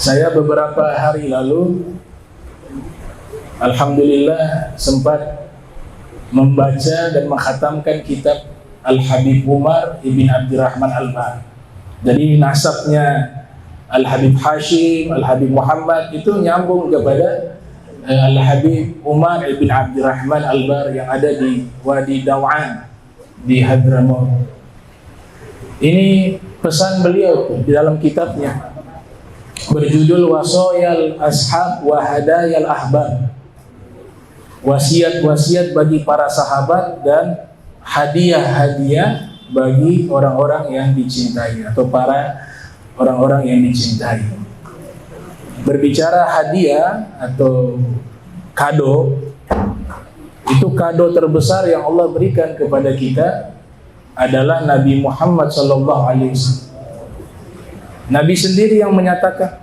Saya beberapa hari lalu alhamdulillah sempat membaca dan mengkhatamkan kitab Al-Habib Umar Ibn Abdirrahman Al-Bar. Jadi nasabnya Al-Habib Hashim, Al-Habib Muhammad itu nyambung kepada Al-Habib Umar Ibn Abdirrahman Al-Bar yang ada di Wadi Dawan di Hadramaut. Ini pesan beliau di dalam kitabnya berjudul Wasoyal Ashab wa Hadayal Ahbab. Wasiat-wasiat bagi para sahabat dan hadiah-hadiah bagi orang-orang yang dicintai atau para orang-orang yang dicintai. Berbicara hadiah atau kado, itu kado terbesar yang Allah berikan kepada kita adalah Nabi Muhammad SAW. Nabi sendiri yang menyatakan,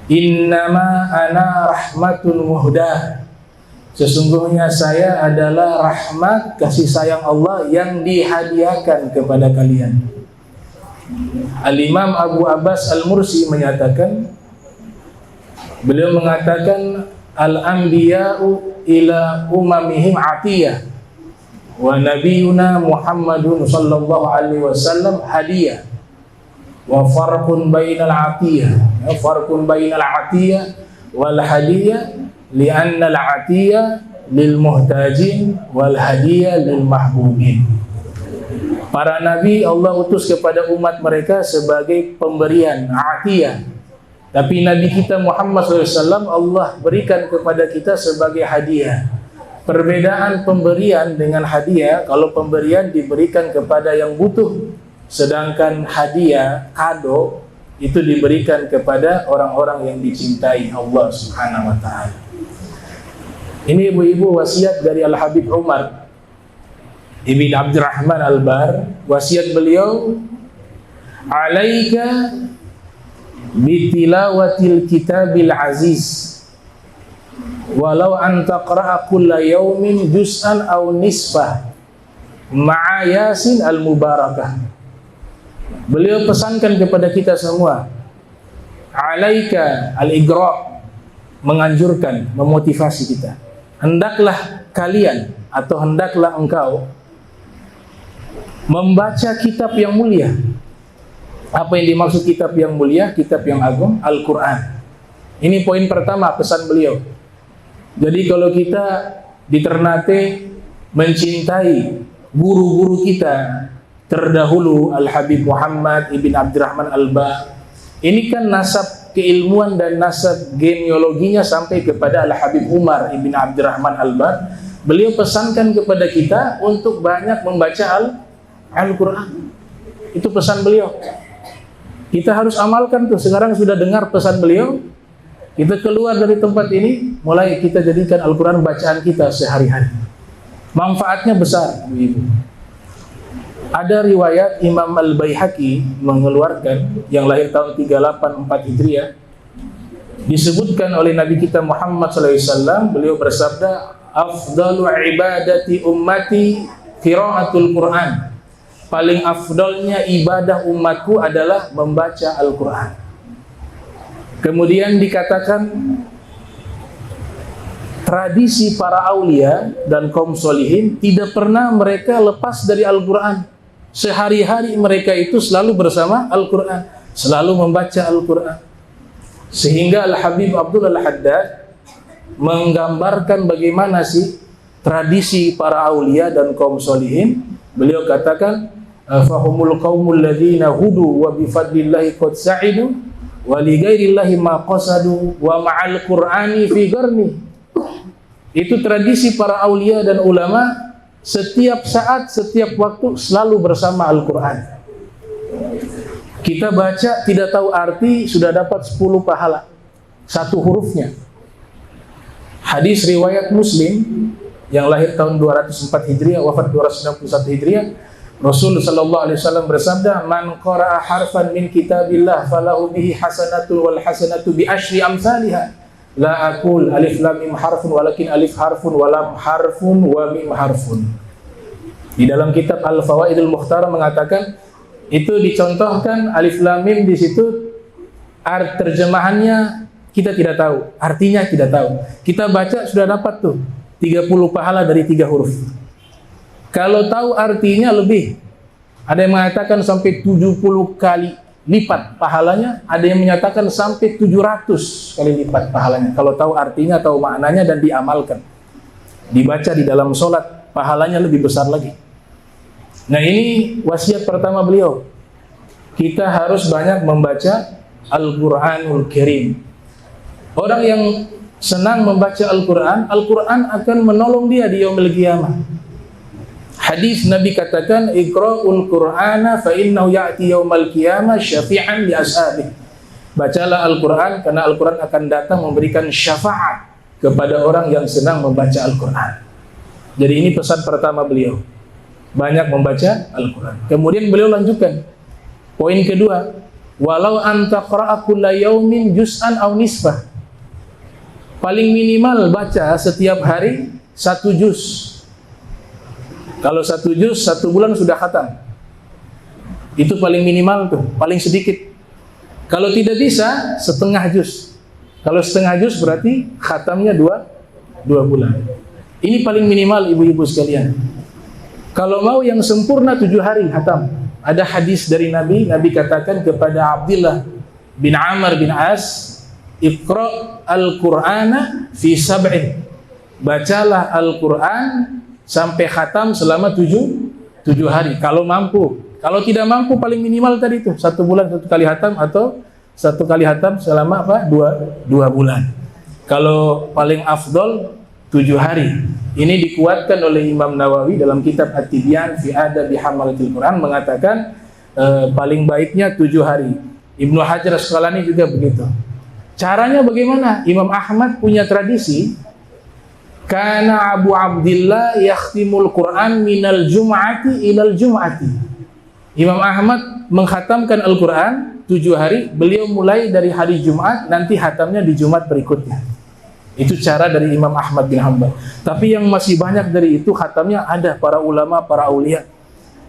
Innama ana rahmatul muhdah. Sesungguhnya saya adalah rahmat kasih sayang Allah yang dihadiahkan kepada kalian. Al-Imam Abu Abbas Al-Mursi menyatakan, beliau mengatakan, Al-anbiya'u ila umamihim atiyah wa nabiyuna Muhammadun sallallahu alaihi wasallam hadiyah wa farqun bainal atiyah wal hadiyah li'anna al-atiyah lil muhtajin wal hadiyah lil mahbubin. Para nabi Allah utus kepada umat mereka sebagai pemberian atiyah, tapi nabi kita Muhammad SAW Allah berikan kepada kita sebagai hadiah. Perbedaan pemberian dengan hadiah, kalau pemberian diberikan kepada yang butuh, sedangkan hadiah, kado, itu diberikan kepada orang-orang yang dicintai Allah Subhanahu wa ta'ala. Ini ibu-ibu wasiat dari Al-Habib Umar Ibn Abdirrahman Al-Bar. Wasiat beliau, alaika bitilawatil kitabil aziz walau an taqra'a kulla yaumin juz'an aw nisfah ma'a yasin al-mubarakah. Beliau pesankan kepada kita semua, alaika al-igra', menganjurkan, memotivasi kita. Hendaklah kalian atau hendaklah engkau membaca kitab yang mulia. Apa yang dimaksud kitab yang mulia, kitab yang agung? Al-Quran. Ini poin pertama pesan beliau. Jadi kalau kita di Ternate mencintai guru-guru kita terdahulu, Al-Habib Muhammad Ibn Abdirrahman Al-Bar, ini kan nasab keilmuan dan nasab genealoginya sampai kepada Al-Habib Umar Ibn Abdirrahman Al-Bar. Beliau pesankan kepada kita untuk banyak membaca Al-Quran. Itu pesan beliau. Kita harus amalkan tuh. Sekarang sudah dengar pesan beliau, kita keluar dari tempat ini, mulai kita jadikan Al-Quran bacaan kita sehari-hari. Manfaatnya besar, Ibu. Ada riwayat Imam Al-Baihaqi mengeluarkan, yang lahir tahun 384 Hijriah, disebutkan oleh Nabi kita Muhammad SAW, beliau bersabda, afdalu ibadati ummati qiraatul Quran. Paling afdalnya ibadah umatku adalah membaca Al-Quran. Kemudian dikatakan, tradisi para aulia dan kaum solihin tidak pernah mereka lepas dari Al-Quran. Sehari-hari mereka itu selalu bersama Al-Quran, selalu membaca Al-Quran. Sehingga Al-Habib Abdul Al-Haddad menggambarkan bagaimana sih tradisi para aulia dan kaum solihin. Beliau katakan, fahumul qaumul ladzina hudu wa bifadlillahi qad sa'idu wa li ghairillahi ma qasadu wa ma'al qur'ani fi qarni. Itu tradisi para aulia dan ulama, setiap saat, setiap waktu selalu bersama Al-Quran. Kita baca tidak tahu arti, sudah dapat 10 pahala satu hurufnya. Hadis riwayat Muslim yang lahir tahun 204 Hijriah, wafat 261 Hijriah, Rasul sallallahu alaihi wasallam bersabda, man qara'a harfan min kitabillah falahu bihi hasanatu wal hasanatu bi asyri amsalihha. La aqul alif lam mim harfun walakin alif harfun wa lam harfun wa mim harfun. Di dalam kitab Al-Fawaidul Mukhtarah mengatakan, itu dicontohkan alif lam mim di situ terjemahannya kita tidak tahu, artinya tidak tahu. Kita baca sudah dapat tuh 30 pahala dari 3 huruf. Kalau tahu artinya lebih. Ada yang mengatakan sampai 70 kali lipat pahalanya, ada yang menyatakan sampai 700 kali lipat pahalanya. Kalau tahu artinya, tahu maknanya dan diamalkan. Dibaca di dalam sholat, pahalanya lebih besar lagi. Nah, ini wasiat pertama beliau. Kita harus banyak membaca Al-Quranul Karim. Orang yang senang membaca Al-Quran, Al-Quran akan menolong dia di yaumil qiyamah. Hadis Nabi katakan, Iqra'ul Qur'ana fa innahu ya'ti yaumal qiyamah syafi'an li ashabihi. Bacalah Al-Quran karena Al-Quran akan datang memberikan syafaat kepada orang yang senang membaca Al-Quran. Jadi ini pesan pertama beliau, banyak membaca Al-Quran. Kemudian beliau lanjutkan, poin kedua, walau anta qara'a kulla yaumin juz'an aw nisfah. Paling minimal baca setiap hari 1 juz. Kalau 1 juz 1 bulan sudah khatam. Itu paling minimal tuh, paling sedikit. Kalau tidak bisa setengah juz. Kalau setengah juz berarti khatamnya 2 bulan. Ini paling minimal ibu-ibu sekalian. Kalau mau yang sempurna 7 hari khatam. Ada hadis dari Nabi katakan kepada Abdullah bin Amr bin As, Iqra' al-Qur'ana fi sab'in. Bacalah Al-Quran sampai khatam selama 7 hari. Kalau mampu. Kalau tidak mampu paling minimal tadi itu 1 bulan 1 kali khatam, atau 1 kali khatam selama apa? 2 bulan. Kalau paling afdol 7 hari. Ini dikuatkan oleh Imam Nawawi dalam kitab At-Tibyan fi Adabi Hamalatil Quran, mengatakan paling baiknya 7 hari. Ibnu Hajar Asqalani juga begitu. Caranya bagaimana? Imam Ahmad punya tradisi, kana Abu Abdillah yakhtimul Quran minal jum'ati ilal jum'ati. Imam Ahmad menghatamkan Al-Quran 7 hari, beliau mulai dari hari Jumat, nanti hatamnya di Jumat berikutnya. Itu cara dari Imam Ahmad bin Hanbal. Tapi yang masih banyak dari itu khatamnya ada para ulama, para aulia.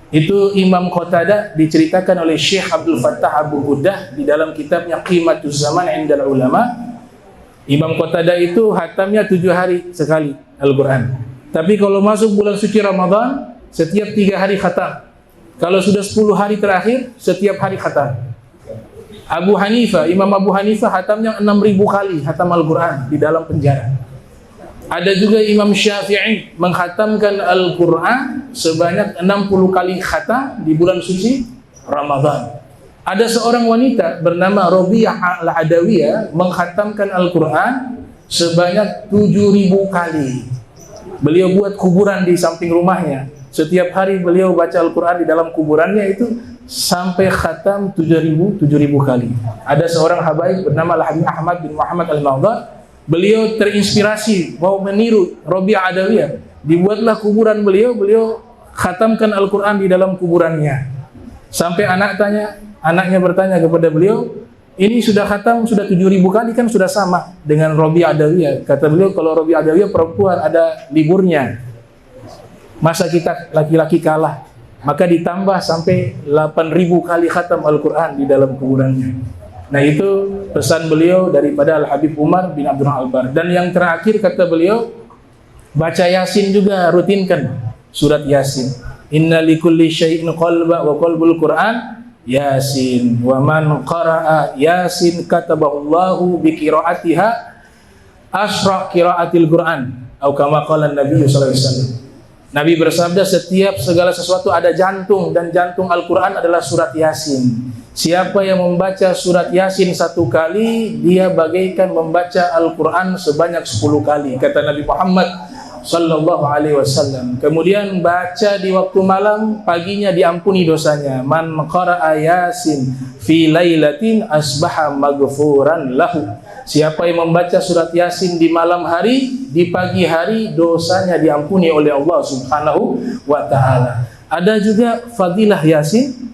Itu Imam Qatadah diceritakan oleh Syekh Abdul Fattah Abu Hudah di dalam kitabnya Qimatuz Zaman Indal Ulama. Imam Qatadah itu khatamnya 7 hari sekali Al-Quran. Tapi kalau masuk bulan suci Ramadan, setiap 3 hari khatam. Kalau sudah 10 hari terakhir, setiap hari khatam. Imam Abu Hanifah khatamnya 6.000 kali khatam Al-Quran di dalam penjara. Ada juga Imam Syafi'i menghatamkan Al-Quran sebanyak 60 kali khatam di bulan suci Ramadan. Ada seorang wanita bernama Rabi'ah Al-Adawiyah menghatamkan Al-Quran sebanyak 7.000 kali. Beliau buat kuburan di samping rumahnya. Setiap hari beliau baca Al-Quran di dalam kuburannya itu sampai khatam 7.000 kali. Ada seorang habaib bernama Al-Habib Ahmad bin Muhammad Al-Maghdad. Beliau terinspirasi mau meniru Rabi'ah Adawiyah. Dibuatlah kuburan beliau khatamkan Al-Quran di dalam kuburannya. Sampai anaknya bertanya kepada beliau, ini sudah khatam sudah 7.000 kali, kan sudah sama dengan Rabi'ah Adawiyah. Kata beliau, kalau Rabi'ah Adawiyah perempuan ada liburnya, masa kita laki-laki kalah? Maka ditambah sampai 8.000 kali khatam Al-Quran di dalam kuburannya. Nah, itu pesan beliau daripada Al-Habib Umar bin Abdul Al-Bar. Dan yang terakhir kata beliau, baca Yasin juga, rutinkan surat Yasin. Inna likulli syai'in qalba wa qalbul Qur'an Yasin. Wa man qara'a Yasin katabahullahu bi qiraatiha asra qiraatil Qur'an. Atau kama qala Nabi sallallahu alaihi wasallam. Nabi bersabda, setiap segala sesuatu ada jantung, dan jantung Al-Quran adalah surat Yasin. Siapa yang membaca surat Yasin 1 kali, dia bagaikan membaca Al-Quran sebanyak 10 kali, kata Nabi Muhammad sallallahu alaihi wasallam. Kemudian baca di waktu malam, paginya diampuni dosanya. Man qara'a Yasin fi lailatin asbaha maghfuran lahu. Siapa yang membaca surat Yasin di malam hari, di pagi hari dosanya diampuni oleh Allah Subhanahu wa taala. Ada juga fadilah Yasin,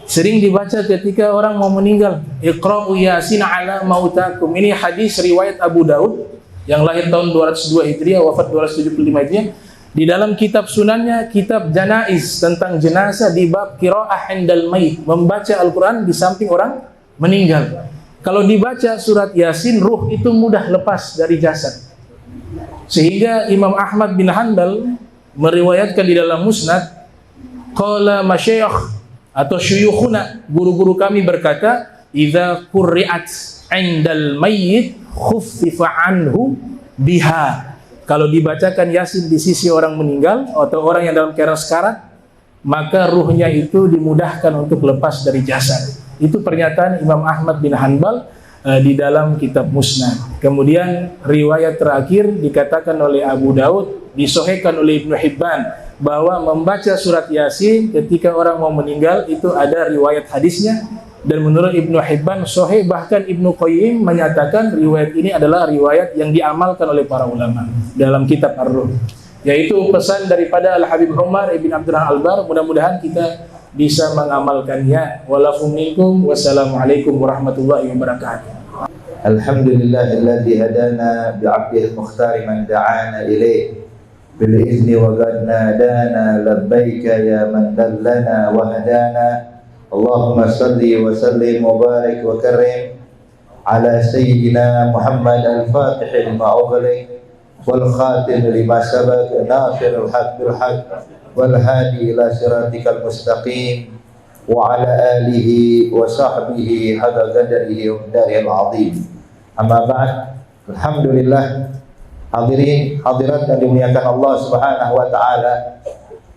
sering dibaca ketika orang mau meninggal. Iqra'u Yasin ala mautakum. Ini hadis riwayat Abu Daud yang lahir tahun 202 Hijriah, wafat 275 Hijriah. Di dalam kitab sunannya, kitab Janaiz, tentang jenazah, di bab qiraah indal mayit, membaca Al-Quran di samping orang meninggal. Kalau dibaca surat Yasin, ruh itu mudah lepas dari jasad. Sehingga Imam Ahmad bin Hanbal meriwayatkan di dalam Musnad, qala masyayikh atau syuyukhuna, guru-guru kami berkata, idza qurri'at 'indal mayyit khuffifa anhu biha. Kalau dibacakan Yasin di sisi orang meninggal atau orang yang dalam keadaan sekarat, maka ruhnya itu dimudahkan untuk lepas dari jasad. Itu pernyataan Imam Ahmad bin Hanbal di dalam kitab Musnad. Kemudian riwayat terakhir dikatakan oleh Abu Daud, disahihkan oleh Ibnu Hibban, bahwa membaca surat Yasin ketika orang mau meninggal itu ada riwayat hadisnya, dan menurut Ibnu Hibban sahih. Bahkan Ibnu Qayyim menyatakan riwayat ini adalah riwayat yang diamalkan oleh para ulama dalam kitab Ar-Ruh, yaitu pesan daripada Al-Habib Umar ibn Abdurrahman Al-Bar. Mudah-mudahan kita bisa mengamalkannya. Walakum minkum, wassalamualaikum warahmatullahi wabarakatuh. Alhamdulillahilladzi hadana bi'abdihi al-mukhtar man da'ana ilayh bil izni wa qad nadana labbaika ya man dallana wa hadana. Allahumma salli wa sallim wa barik wa karim ala sayyidina Muhammad al-Fatih lima ughliq wal khatim lima sabaq nasir al-haq bil haq wal hadi ila siratikal mustaqim wa ala alihi wa sahbihi hadza qadarihi wa daril azim. Amma ba'd. Alhamdulillah, hadirin hadirat yang dimuliakan Allah Subhanahu wa taala,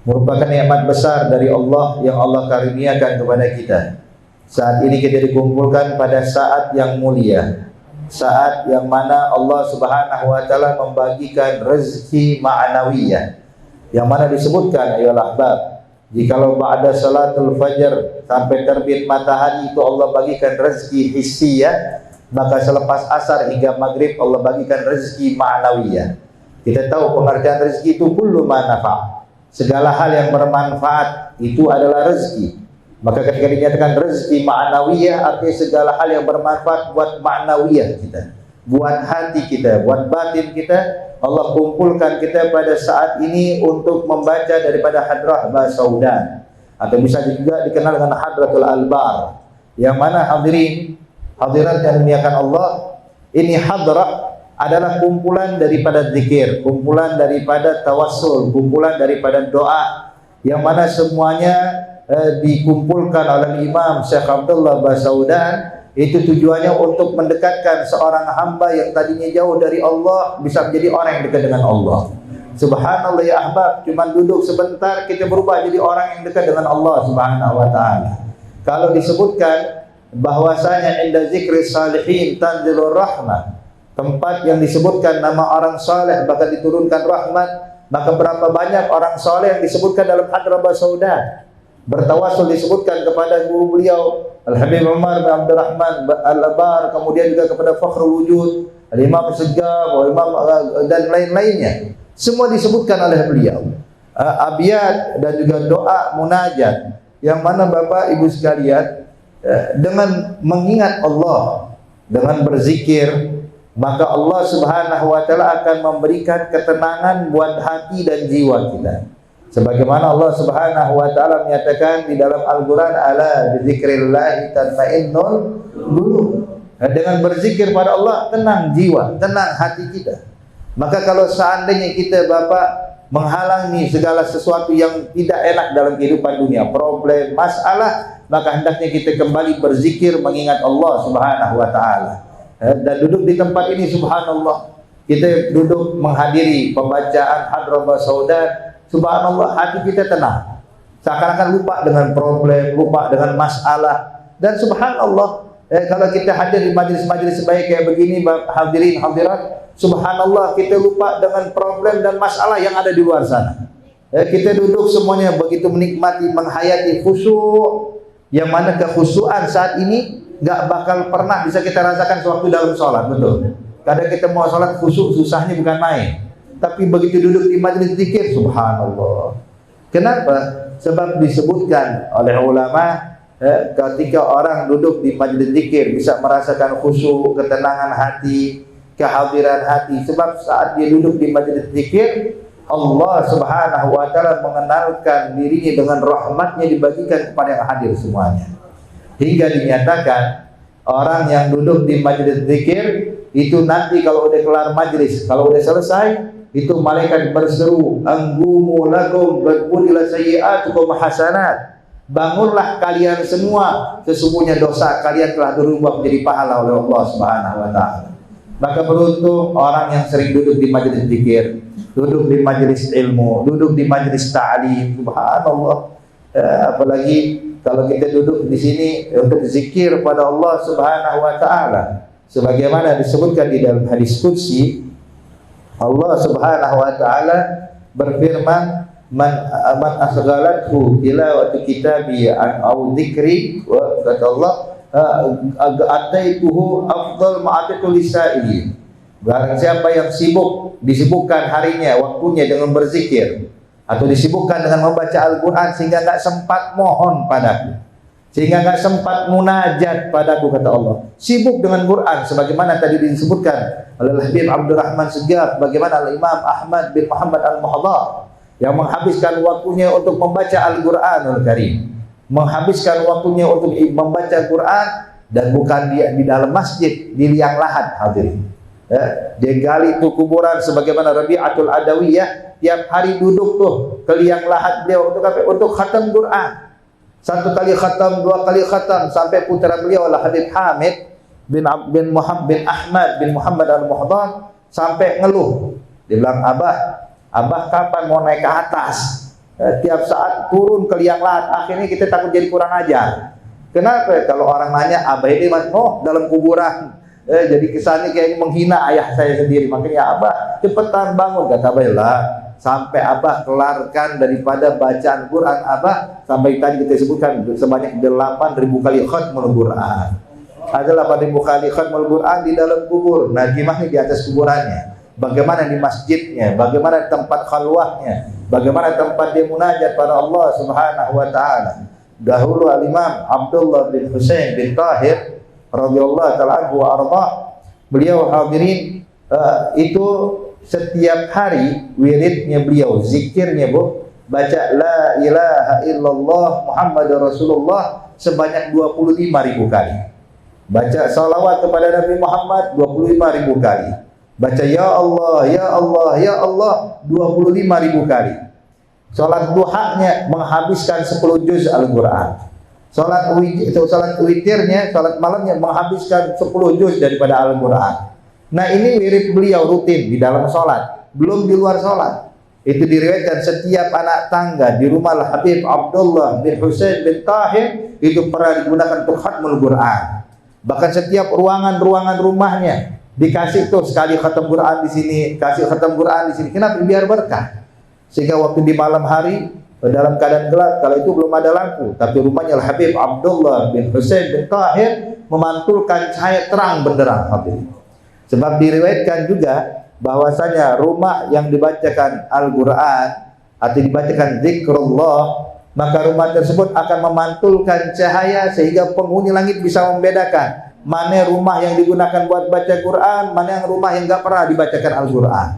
merupakan nikmat besar dari Allah yang Allah karuniakan kepada kita. Saat ini kita dikumpulkan pada saat yang mulia, saat yang mana Allah Subhanahu wa taala membagikan rezeki ma'nawiyah, yang mana disebutkan ayolah ahbab, jikalau ba'da salatul fajr sampai terbit matahari itu Allah bagikan rezeki hissiyah, maka selepas asar hingga maghrib Allah bagikan rezeki ma'nawiyah. Kita tahu pengertian rezeki itu kullu ma nafa', segala hal yang bermanfaat itu adalah rezeki. Maka ketika dinyatakan rezeki ma'nawiyah, artinya segala hal yang bermanfaat buat ma'nawiyah kita, buat hati kita, buat batin kita. Allah kumpulkan kita pada saat ini untuk membaca daripada Hadrah Basaudan, atau bisa juga dikenal dengan Hadratul Albar, yang mana hadirin hadirat yang dimuliakan Allah, ini hadrah adalah kumpulan daripada zikir, kumpulan daripada tawassul, kumpulan daripada doa, yang mana semuanya dikumpulkan oleh Imam Syekh Abdullah Basaudan. Itu tujuannya untuk mendekatkan seorang hamba yang tadinya jauh dari Allah bisa menjadi orang yang dekat dengan Allah. Subhanallah ya ahbab, cuma duduk sebentar kita berubah jadi orang yang dekat dengan Allah Subhanahu wa taala. Kalau disebutkan bahwasanya inda zikri salihin tanzilur rahmah, tempat yang disebutkan nama orang saleh bakal diturunkan rahmat, maka berapa banyak orang saleh yang disebutkan dalam Hadrah Basaudan. Bertawasul disebutkan kepada guru beliau Al-Habib Umar bin Abdurrahman Al-Bar, kemudian juga kepada Fakhrul Wujud Al-Imam Segaf, Imam dan lain-lainnya, semua disebutkan oleh beliau. Abiyat dan juga doa munajat, yang mana Bapak Ibu sekalian, dengan mengingat Allah, dengan berzikir, maka Allah Subhanahu wa taala akan memberikan ketenangan buat hati dan jiwa kita. Sebagaimana Allah Subhanahu wa taala menyatakan di dalam Al-Qur'an, ala bizikrillah tatmainnul qulub. Dengan berzikir pada Allah tenang jiwa, tenang hati kita. Maka kalau seandainya kita Bapak menghalangi segala sesuatu yang tidak enak dalam kehidupan dunia, problem, masalah, maka hendaknya kita kembali berzikir mengingat Allah Subhanahu wa taala. Dan duduk di tempat ini subhanallah, kita duduk menghadiri pembacaan Hadrah Basaudan, subhanallah hati kita tenang, seakan-akan lupa dengan problem, lupa dengan masalah. Dan subhanallah, kalau kita hadir di majlis-majlis sebaik kayak begini, hadirin hadirat, subhanallah kita lupa dengan problem dan masalah yang ada di luar sana. Kita duduk semuanya begitu menikmati, menghayati khusyuk, yang mana kekhusyuan saat ini gak bakal pernah bisa kita rasakan sewaktu dalam sholat. Betul, kadang kita mau sholat khusyuk susahnya bukan main. Tapi begitu duduk di majlis zikir, subhanallah. Kenapa? Sebab disebutkan oleh ulama, ketika orang duduk di majlis zikir bisa merasakan khusyuk, ketenangan hati, kehadiran hati. Sebab saat dia duduk di majlis zikir, Allah Subhanahu wa taala mengenalkan dirinya dengan rahmatnya dibagikan kepada yang hadir semuanya. Hingga dinyatakan Orang yang duduk di majlis zikir itu nanti kalau udah kelar majlis, kalau udah selesai, itu malaikat berseru, "Anggumu lakum qad budila sayyi'atukum hasanat." Bangunlah kalian semua, sesungguhnya dosa kalian telah dirubah menjadi pahala oleh Allah Subhanahu wa taala. Maka beruntung orang yang sering duduk di majlis zikir, duduk di majlis ilmu, duduk di majlis ta'lim. Subhanallah. Apalagi kalau kita duduk di sini untuk zikir pada Allah Subhanahu wa taala. Sebagaimana disebutkan di dalam hadis qudsi, Allah Subhanahu wa taala berfirman, man asghalathu tilawatu kitabi an au dzikri, wa kata Allah, ataituhu afdal ma'atul lisaili. Barang siapa yang disibukkan harinya, waktunya dengan berzikir, atau disibukkan dengan membaca Al-Quran sehingga nggak sempat mohon padaku, sehingga nggak sempat munajat padaku, kata Allah. Sibuk dengan Quran, sebagaimana tadi disebutkan oleh Habib Abdurrahman Segaf, bagaimana Imam Ahmad bin Muhammad Al-Muhdar yang menghabiskan waktunya untuk membaca Al-Quranul Karim, menghabiskan waktunya untuk membaca Quran, dan bukan di dalam masjid, di liang lahat hadirin. Dia gali itu kuburan sebagaimana Rabi'atul Adawiyah, tiap hari duduk tuh ke liang lahat beliau untuk apa? Untuk khatam Quran. 1 kali khatam, 2 kali khatam, sampai putra beliau adalah Habib Hamid bin Ahmad bin Muhammad Al-Muhdar sampai ngeluh. Dia bilang, Abah kapan mau naik ke atas? Tiap saat turun ke liang lahat, akhirnya kita takut jadi kurang ajar. Kenapa? Kalau orang nanya, Abah ini dalam kuburan. Jadi kesannya kayak menghina ayah saya sendiri. Makanya Abah cepetan bangun, kata Abah lah, sampai Abah kelarkan daripada bacaan Quran Abah, sampai tadi kita sebutkan sebanyak 8.000 kali khatmul Quran. Ada 8.000 kali khatmul Quran di dalam kubur. Nah, gimana di atas kuburannya? Bagaimana di masjidnya? Bagaimana tempat khalwahnya? Bagaimana tempat dia munajat pada Allah Subhanahu wa taala? Dahulu Al-Imam Abdullah bin Husain bin Tahir radhiyallahu ta'ala anhu wa arda, beliau hadirin, itu setiap hari wiridnya beliau, zikirnya baca la ilaha illallah Muhammadur Rasulullah sebanyak 25.000 kali. Baca salawat kepada Nabi Muhammad 25.000 kali. Baca ya Allah, ya Allah, ya Allah 25.000 kali. Salat duhanya menghabiskan 10 juz Al-Quran. Salat witirnya, salat malamnya menghabiskan 10 juz daripada Al-Quran. Nah, ini wirid beliau rutin di dalam salat, belum di luar salat. Itu diriwayatkan setiap anak tangga di rumah Habib Abdullah bin Husain bin Tahir itu pernah digunakan untuk khatmul Quran. Bahkan setiap ruangan-ruangan rumahnya dikasih tuh sekali khatam Quran di sini, kasih khatam Quran di sini. Kenapa? Biar berkah. Sehingga waktu di malam hari dalam keadaan gelap, kalau itu belum ada lampu, tapi rumahnya Habib Abdullah bin Husain bin Tahir memantulkan cahaya terang benderang. Sebab diriwayatkan juga bahwasanya rumah yang dibacakan Al-Quran atau dibacakan zikrullah, maka rumah tersebut akan memantulkan cahaya sehingga penghuni langit bisa membedakan mana rumah yang digunakan buat baca Quran, mana yang rumah yang nggak pernah dibacakan Al-Quran,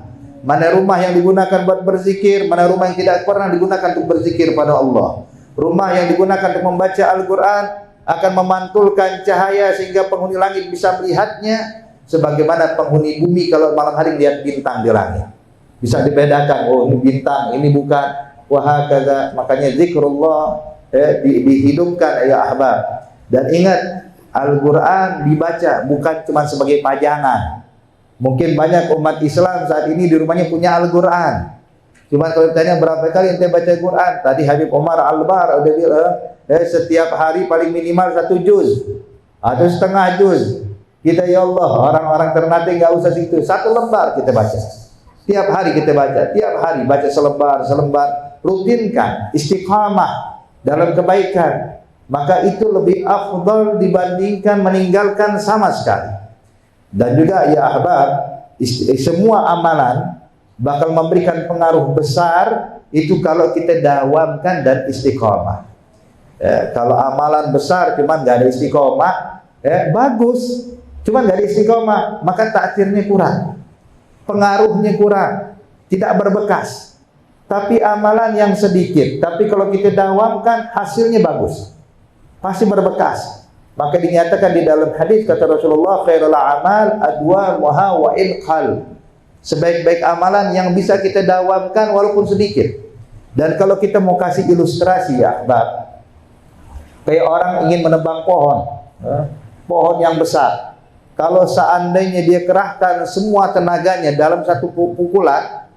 mana rumah yang digunakan buat berzikir, mana rumah yang tidak pernah digunakan untuk berzikir pada Allah. Rumah yang digunakan untuk membaca Al-Quran akan memantulkan cahaya sehingga penghuni langit bisa melihatnya, sebagaimana penghuni bumi kalau malam hari lihat bintang di langit bisa dibedakan, oh ini bintang, ini bukan. Wahakadha. Makanya zikrullah dihidupkan ya ahbab. Dan ingat, Al-Quran dibaca bukan cuma sebagai pajangan. Mungkin banyak umat Islam saat ini di rumahnya punya Al-Quran, cuma kalau ditanya berapa kali ente baca Quran, tadi Habib Omar Al-Bar udah bilang setiap hari paling minimal 1 juz atau setengah juz. Kita ya Allah, orang-orang Ternate nggak usah segitu, 1 lembar kita baca. Tiap hari kita baca, tiap hari baca selembar. Rutinkan, istiqamah dalam kebaikan, maka itu lebih afdal dibandingkan meninggalkan sama sekali. Dan juga ya ahbab, semua amalan bakal memberikan pengaruh besar itu kalau kita dawamkan dan istiqamah. Kalau amalan besar cuman nggak ada istiqamah, bagus, cuman nggak ada istiqamah, maka takdirnya kurang, pengaruhnya kurang, tidak berbekas. Tapi amalan yang sedikit, tapi kalau kita dawamkan hasilnya bagus, pasti berbekas. Maka dinyatakan di dalam hadis kata Rasulullah, khairul amal adwamuha wa ilqal. Sebaik-baik amalan yang bisa kita dawamkan walaupun sedikit. Dan kalau kita mau kasih ilustrasi ya, Ahbab, kayak orang ingin menebang pohon, pohon yang besar. Kalau seandainya dia kerahkan semua tenaganya dalam satu pukulan,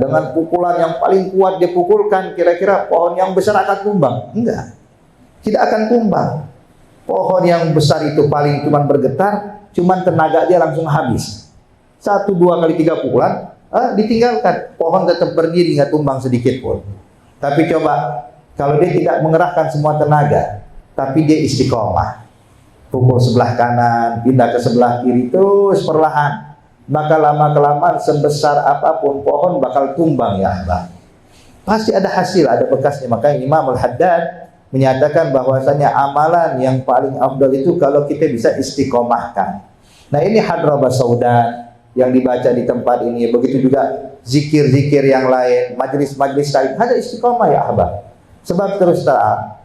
dengan pukulan yang paling kuat dia pukulkan, kira-kira pohon yang besar akan tumbang? Enggak, tidak akan tumbang. Pohon yang besar itu paling cuman bergetar, cuman tenaga dia langsung habis. 1, 2 kali 3 pukulan, ditinggalkan. Pohon tetap berdiri, nggak tumbang sedikit pun. Tapi coba, kalau dia tidak mengerahkan semua tenaga, tapi dia istiqomah, pukul sebelah kanan, pindah ke sebelah kiri, terus perlahan, maka lama-kelamaan sebesar apapun pohon bakal tumbang ya Allah. Pasti ada hasil, ada bekasnya. Makanya Imam Al-Haddad menyatakan bahwasanya amalan yang paling afdal itu kalau kita bisa istiqomahkan. Nah, ini hadrabah saudan yang dibaca di tempat ini, begitu juga zikir-zikir yang lain, majlis-majlis lain, ada istiqomah ya Ahbab. Sebab terus terang,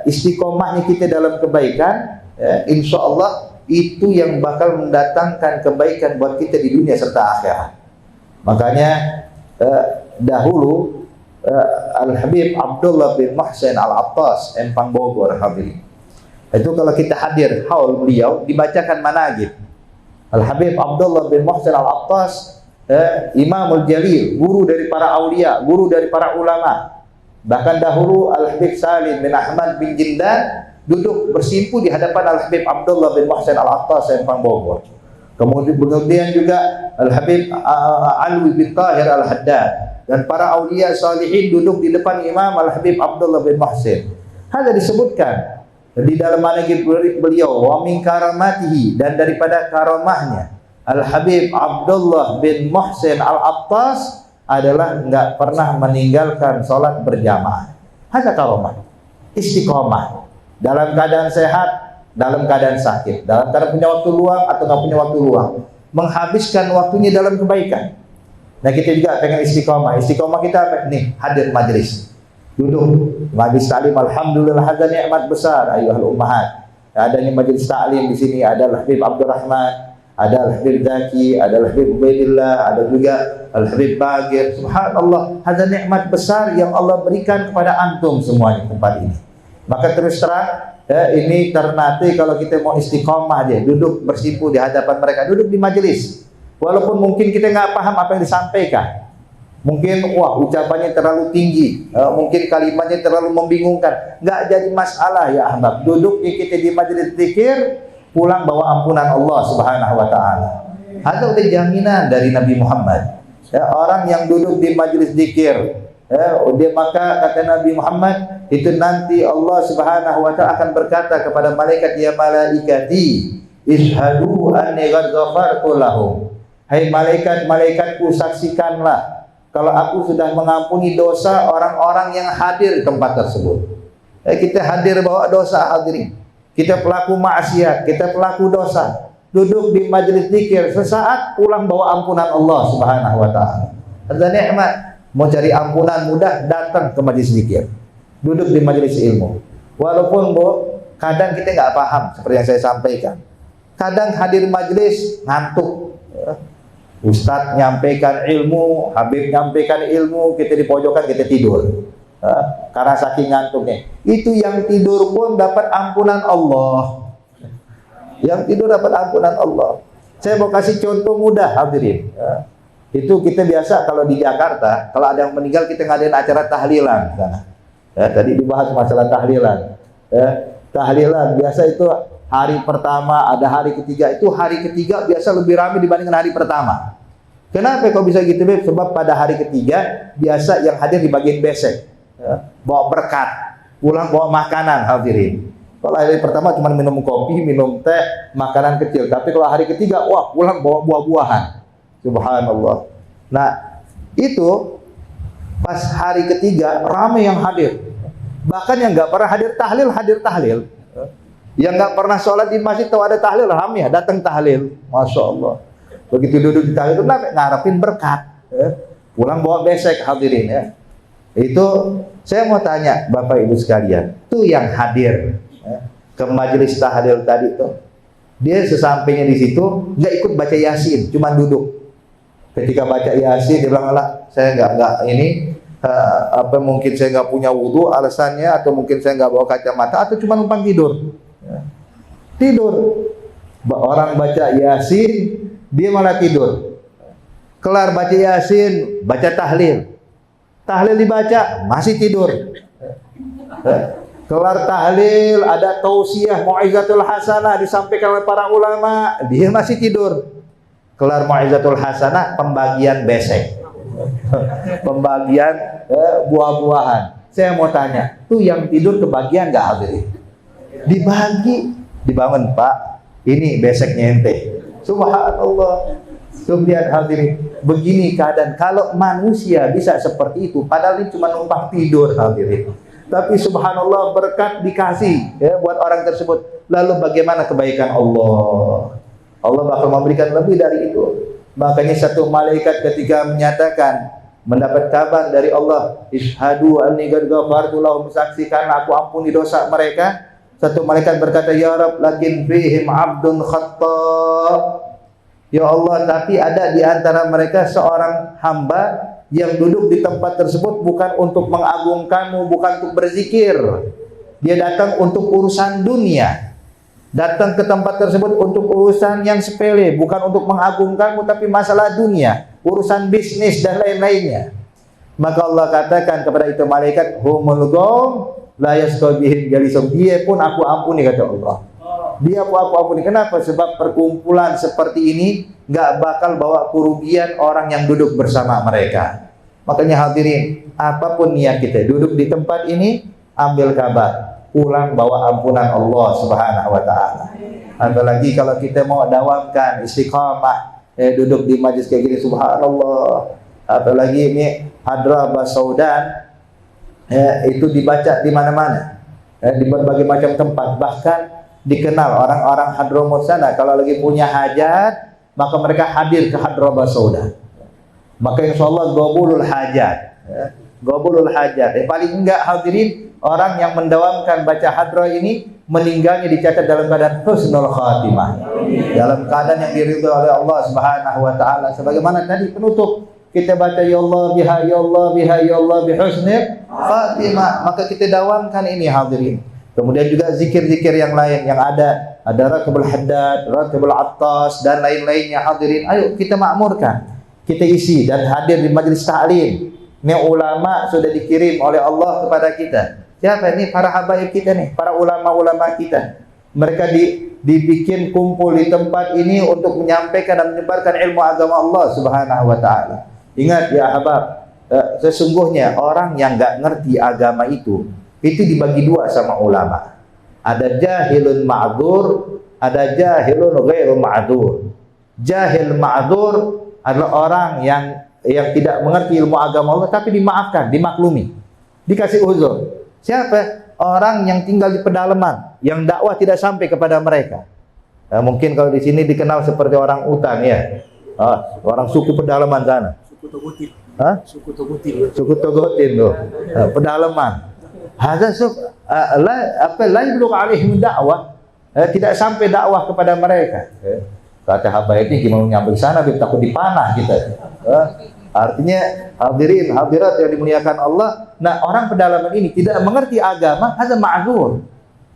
istiqomahnya kita dalam kebaikan, insya Allah itu yang bakal mendatangkan kebaikan buat kita di dunia serta akhirat. Makanya dahulu Al-Habib Abdullah bin Muhsin Al-Attas, Empang Bogor, hadirin. Itu kalau kita hadir haul beliau, dibacakan manaqib. Al-Habib Abdullah bin Muhsin Al-Attas, Imamul Jalil, guru dari para aulia, guru dari para ulama. Bahkan dahulu Al-Habib Salim bin Ahmad bin Jindan duduk bersimpu di hadapan Al-Habib Abdullah bin Muhsin Al-Attas, Empang Bogor. Kemudian juga Al-Habib Alwi bin Tahir Al-Haddad dan para aulia salihin duduk di depan Imam Al-Habib Abdullah bin Muhsin. Hal disebutkan di dalam manaqib beliau, wa min karamatihi, dan daripada karamahnya Al-Habib Abdullah bin Muhsin Al-Attas adalah enggak pernah meninggalkan sholat berjamaah. Ada karamah, istiqomah dalam keadaan sehat, dalam keadaan sakit, dalam keadaan punya waktu luang atau nggak punya waktu luang, menghabiskan waktunya dalam kebaikan. Nah, kita juga pengen istiqomah. Istiqomah kita apa? Nih, hadir majlis, duduk majlis taklim. Alhamdulillah, ada nikmat besar ayyuhal ummahat. Adanya majlis taklim di sini, ada Al-Habib Abdurrahman, ada Al-Habib Zaki, ada Al-Habib Ubaidillah, ada juga Al-Habib Bagir. Subhanallah, ada nikmat besar yang Allah berikan kepada antum semuanya tempat ini. Maka terus terang, ini ternate kalau kita mau istiqomah aja, duduk bersimpu di hadapan mereka, duduk di majelis. Walaupun mungkin kita nggak paham apa yang disampaikan, mungkin ucapannya terlalu tinggi, mungkin kalimatnya terlalu membingungkan, nggak jadi masalah ya Ahbab. Duduk kita di majelis zikir, pulang bawa ampunan Allah Subhanahu Wa Taala. Ada udah jaminan dari Nabi Muhammad. Orang yang duduk di majelis zikir, dia maka kata Nabi Muhammad, itu nanti Allah Subhanahu Wa Taala akan berkata kepada malaikat, ya malaikati ishhadu anni qad ghafartu lahum. Hai malaikat-malaikatku, saksikanlah kalau aku sudah mengampuni dosa orang-orang yang hadir di tempat tersebut. Kita hadir bawa dosa, hadirin. Kita pelaku maksiat, kita pelaku dosa. Duduk di majelis zikir, sesaat pulang bawa ampunan Allah Subhanahu Wa Taala. Ada nikmat. Mau cari ampunan mudah, datang ke majelis zikir, duduk di majelis ilmu. Walaupun kadang kita nggak paham seperti yang saya sampaikan. Kadang hadir majelis ngantuk. Ustadz nyampaikan ilmu, Habib nyampaikan ilmu, kita di pojokan, kita tidur karena saking ngantuknya. Itu yang tidur pun dapat ampunan Allah. Yang tidur dapat ampunan Allah. Saya mau kasih contoh mudah, hadirin. Itu kita biasa kalau di Jakarta, kalau ada yang meninggal kita ngadain acara tahlilan. Tadi dibahas masalah tahlilan. Tahlilan biasa itu hari pertama, ada hari ketiga. Itu hari ketiga biasa lebih ramai dibandingkan hari pertama. Kenapa kok bisa gitu, Beb? Sebab pada hari ketiga biasa yang hadir di bagian besek, bawa berkat, pulang bawa makanan, hadirin. Kalau hari pertama cuma minum kopi, minum teh, makanan kecil. Tapi kalau hari ketiga, pulang bawa buah-buahan. Subhanallah. Nah, itu pas hari ketiga ramai yang hadir. Bahkan yang nggak pernah hadir tahlil. Yang nggak pernah sholat di masjid tahu ada tahlil, ramai datang tahlil. Masya Allah. Begitu duduk di tahlil, ngarepin berkat. Pulang bawa besek, hadirin ya. Itu saya mau tanya Bapak Ibu sekalian, itu yang hadir. ke majelis tahlil tadi tuh, dia sesampainya di situ nggak ikut baca Yasin, cuma duduk. Ketika baca Yasin dia bilang, "Lah, saya nggak ini apa mungkin saya nggak punya wudhu alasannya, atau mungkin saya nggak bawa kacamata, atau cuma numpang tidur." Ya. Tidur. Orang baca Yasin, dia malah tidur. Kelar baca Yasin, baca tahlil. Tahlil dibaca, masih tidur. Kelar tahlil, ada tausiah, mau'izatul hasanah disampaikan oleh para ulama, dia masih tidur. Kelar mau'izatul hasanah, pembagian besek. Pembagian buah-buahan. Saya mau tanya, tuh yang tidur kebagian nggak hadirin? Dibagi, dibangun, Pak. Ini beseknya ente. Subhanallah. Kemudian hadirin, begini keadaan. Kalau manusia bisa seperti itu, padahal ini cuma numpang tidur hadirin. Tapi subhanallah berkat dikasih ya buat orang tersebut. Lalu bagaimana kebaikan Allah? Allah bakal memberikan lebih dari itu. Makanya satu malaikat ketika menyatakan, mendapat kabar dari Allah, "Ishhadu anni qad ghafartu lahum," saksikan aku ampuni dosa mereka. Satu malaikat berkata, "Ya Rabb, lakin fihim 'abdun khata'." Ya Allah, tapi ada di antara mereka seorang hamba yang duduk di tempat tersebut bukan untuk mengagungkanmu, bukan untuk berzikir. Dia datang untuk urusan dunia. Datang ke tempat tersebut untuk urusan yang sepele, bukan untuk mengagungkanmu, tapi masalah dunia, urusan bisnis dan lain-lainnya. Maka Allah katakan kepada itu malaikat, "Humul qaum la yasqa bihim jalisum." Dia pun aku ampuni, kata Allah. Dia aku ampuni. Kenapa? Sebab perkumpulan seperti ini nggak bakal bawa kerugian orang yang duduk bersama mereka. Makanya hadirin, apapun niat kita duduk di tempat ini, ambil kabar, pulang bawa ampunan Allah Subhanahu wa taala. Apalagi kalau kita mau dawamkan istiqamah, duduk di majlis kayak gini, subhanallah. Apalagi ini hadrah basaudan, itu dibaca di mana-mana, di berbagai macam tempat. Bahkan dikenal orang-orang Hadramut sana kalau lagi punya hajat, maka mereka hadir ke Hadrah Basaudan. Maka insyaallah ghabulul hajat, ghabulul hajat. Paling enggak hadirin, orang yang mendawamkan baca hadrah ini meninggalnya dicatat dalam keadaan husnul khatimah, dalam keadaan yang diridhoi oleh Allah Subhanahu wa taala. Sebagaimana tadi penutup kita baca ya Allah biha ya Allah biha ya Allah bihusnil khatimah, maka kita dawamkan ini hadirin. Kemudian juga zikir-zikir yang lain yang ada Rakabul Haddad, Rakabul Attas dan lain-lainnya hadirin. Ayo kita makmurkan, kita isi dan hadir di majlis ta'lim. Ini ulama sudah dikirim oleh Allah kepada kita. Siapa ini? Para habaib kita nih, para ulama-ulama kita. Mereka dibikin kumpul di tempat ini untuk menyampaikan dan menyebarkan ilmu agama Allah Subhanahu wa taala. Ingat ya ahbab, sesungguhnya orang yang enggak ngerti agama itu dibagi dua sama ulama. Ada jahilun ma'dzur, ada jahilun ghairu ma'dzur. Jahil ma'dzur adalah orang yang tidak mengerti ilmu agama Allah tapi dimaafkan, dimaklumi, dikasih uzur. Siapa? Orang yang tinggal di pedalaman, yang dakwah tidak sampai kepada mereka. Mungkin kalau di sini dikenal seperti orang utan ya. Orang suku pedalaman sana. Suku Togotin. Suku Togotin. Suku Togotin tuh. Pedalaman. Hadza la yablugh alaihim dakwah, tidak sampai dakwah kepada mereka. Kata habaib ini gimana nyampe sana, takut dipanah kita. Artinya hadirin hadirat yang dimuliakan Allah, nah orang pedalaman ini tidak mengerti agama, hadza ma'dzur.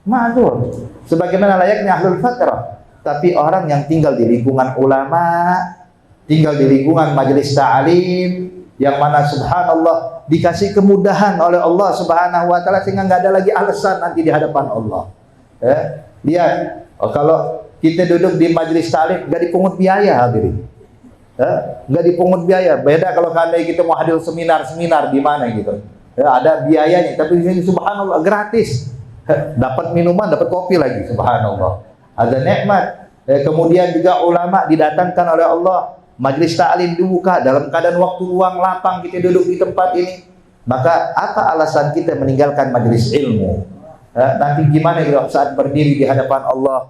Ma'dzur. Sebagaimana layaknya ahlul fatrah. Tapi orang yang tinggal di lingkungan ulama, tinggal di lingkungan majelis ta'lim, yang mana subhanallah dikasih kemudahan oleh Allah Subhanahu wa taala sehingga nggak ada lagi alasan nanti di hadapan Allah. Lihat, kalau kita duduk di majelis ta'lim nggak dipungut biaya hadirin. Nggak dipungut biaya. Beda kalau kalian kita mau hadir seminar di mana gitu. Ada biayanya, tapi di sini subhanallah gratis. Dapat minuman, dapat kopi lagi, subhanallah. Ada nikmat. Kemudian juga ulama didatangkan oleh Allah. Majlis ta'lim dibuka dalam keadaan waktu luang lapang kita duduk di tempat ini. Maka apa alasan kita meninggalkan majlis ilmu? Nanti gimana kalau saat berdiri di hadapan Allah,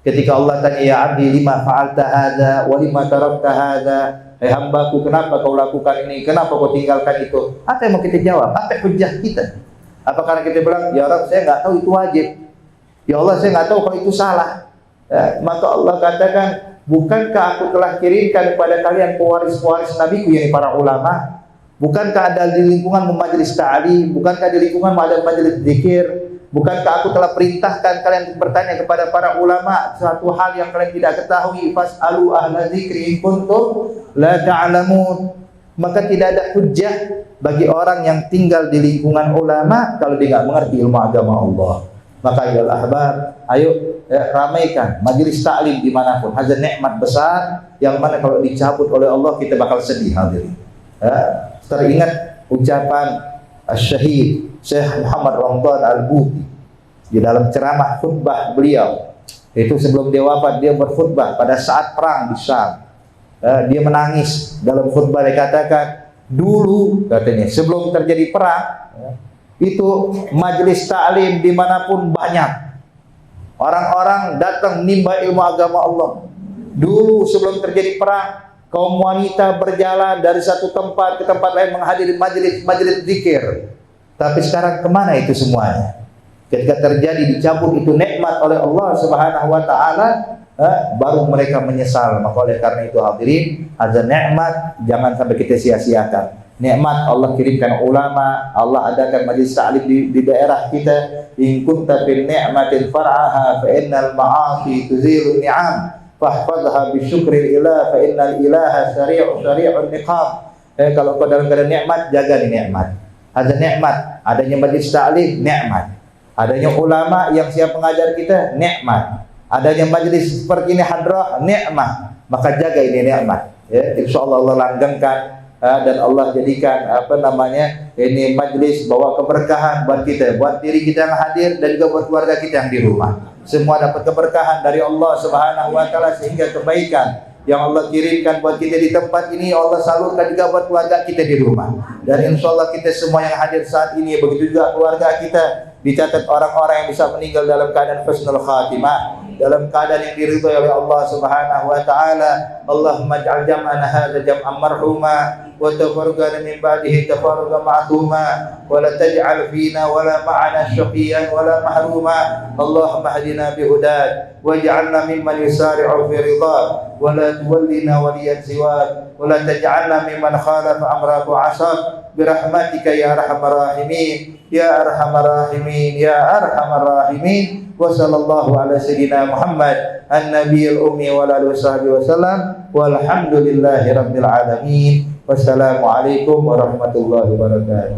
ketika Allah tanya, ya abdi lima fa'alta hadza wa lima tarakta hadza, hambaku kenapa kau lakukan ini, kenapa kau tinggalkan itu? Apa yang mau kita jawab? Apa hujjah kita? Apakah kita bilang ya Rabb saya nggak tahu itu wajib? Ya Allah, saya nggak tahu kalau itu salah. Maka Allah katakan, bukankah aku telah kirimkan kepada kalian pewaris-pewaris nabiku, yakni para ulama? Bukankah ada di lingkungan majelis ta'lim? Bukankah di lingkungan ada majelis zikir? Bukankah aku telah perintahkan kalian untuk bertanya kepada para ulama suatu hal yang kalian tidak ketahui? Fas'alu ahla dzikri in kuntum la ta'lamun. Maka tidak ada hujjah bagi orang yang tinggal di lingkungan ulama kalau dia nggak mengerti ilmu agama Allah. Maka ya ahbab, ayo ramaikan majelis taklim dimanapun. Hazan nikmat besar yang mana kalau dicabut oleh Allah kita bakal sedih hadirin. Teringat ucapan Syahid Syekh Muhammad Ramdan Al-Buti di dalam ceramah khutbah beliau. Itu sebelum dia wafat, dia berkhutbah pada saat perang di Syam. Dia menangis dalam khutbah. Dia katakan, dulu katanya sebelum terjadi perang, itu majelis taklim dimanapun banyak, orang-orang datang menimba ilmu agama Allah. Dulu sebelum terjadi perang, kaum wanita berjalan dari satu tempat ke tempat lain menghadiri majelis zikir. Tapi sekarang kemana itu semuanya? Ketika terjadi dicabut itu nikmat oleh Allah Subhanahu wa taala, baru mereka menyesal. Maka oleh karena itu hadirin, azan nikmat jangan sampai kita sia-siakan. Nikmat Allah kirimkan ulama, Allah adakan majelis ta'lim di daerah kita. In kunta fil ni'matin far'aha fa innal ma'asi tuzilu ni'am fahfadha bi syukril ilah fa innal ilaha syari'un niqam. Kalau kau dalam keadaan nikmat, jaga di nikmat. Ada nikmat, adanya majelis ta'lim, nikmat. Adanya ulama yang siap mengajar kita, nikmat. Adanya majelis seperti ini hadrah, nikmat. Maka jaga ini nikmat. Ya, insyaallah Allah langgengkan dan Allah jadikan ini majelis bawa keberkahan buat kita, buat diri kita yang hadir dan juga buat keluarga kita yang di rumah. Semua dapat keberkahan dari Allah Subhanahu wa taala sehingga kebaikan yang Allah kirimkan buat kita di tempat ini Allah salurkan juga buat keluarga kita di rumah. Dan insyaallah kita semua yang hadir saat ini, begitu juga keluarga kita, dicatat orang-orang yang bisa meninggal dalam keadaan husnul khatimah, dalam keadaan yang diridhai oleh Allah Subhanahu wa taala. Allahumma ij'al jam'ana hadza jam'an marhuma wa tafarraqana min ba'dihi tafarruqan ma'tuma wa la taj'al fina wa la ma'ana syaqiyan wa la mahruma. Allahumma hadina bihudak waj'alna mimman yusari'u fi ridha wa la tuwallina waliyan siwak wa la taj'alna mimman khalafa amraka wa 'asab birahmatika ya arhamar rahimin ya arhamar rahimin ya arhamar rahimin. Wa sallallahu ala sayyidina Muhammad an-nabiyil ummi wa ala alihi wasallam walhamdulillahi rabbil alamin. Wassalamu alaikum warahmatullahi wabarakatuh.